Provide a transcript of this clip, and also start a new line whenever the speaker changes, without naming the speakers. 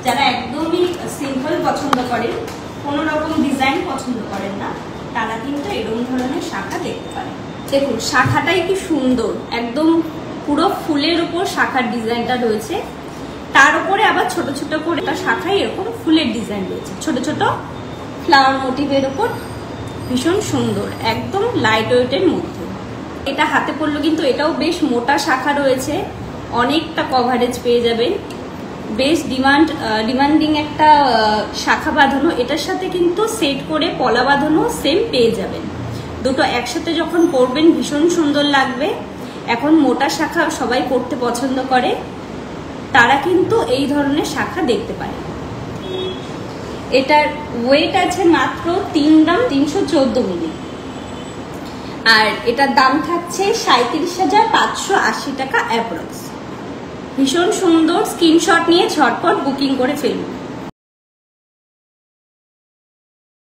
যারা একদমই সিম্পল পছন্দ করেন, কোনো রকম ডিজাইন পছন্দ করেন না, তারা কিন্তু এরকম ধরনের শাখা দেখতে পারেন। দেখুন শাখাটাই কি সুন্দর, একদম পুরো ফুলের উপর শাখার ডিজাইনটা রয়েছে, তার উপরে আবার ছোট ছোট করে একটা শাখায় এরকম ফুলের ডিজাইন রয়েছে, ছোট ছোট ফ্লাওয়ার মোটিভের উপর, ভীষণ সুন্দর, একদম লাইট ওয়েটের মধ্যে। এটা হাতে পড়লো কিন্তু এটাও বেশ মোটা শাখা রয়েছে, অনেকটা কভারেজ পেয়ে যাবেন, বেশ ডিমান্ডিং একটা শাখা বাঁধানো। এটার সাথে কিন্তু সেট করে পলা বাঁধানো সেম পেয়ে যাবেন। দুটো একসাথে যখন পরবেন ভীষণ সুন্দর লাগবে। এখন মোটা শাখা সবাই পরতে পছন্দ করে, তারা কিন্তু এই ধরনের শাখা দেখতে পারে। এটার ওয়েট আছে মাত্র 3 গ্রাম 314 মিলি, আর এটার দাম থাকছে 37,580 টাকা অ্যাপ্রক্স। ভীষণ সুন্দর, স্ক্রিনশট নিয়ে ঝটপট বুকিং করে ফেলুন।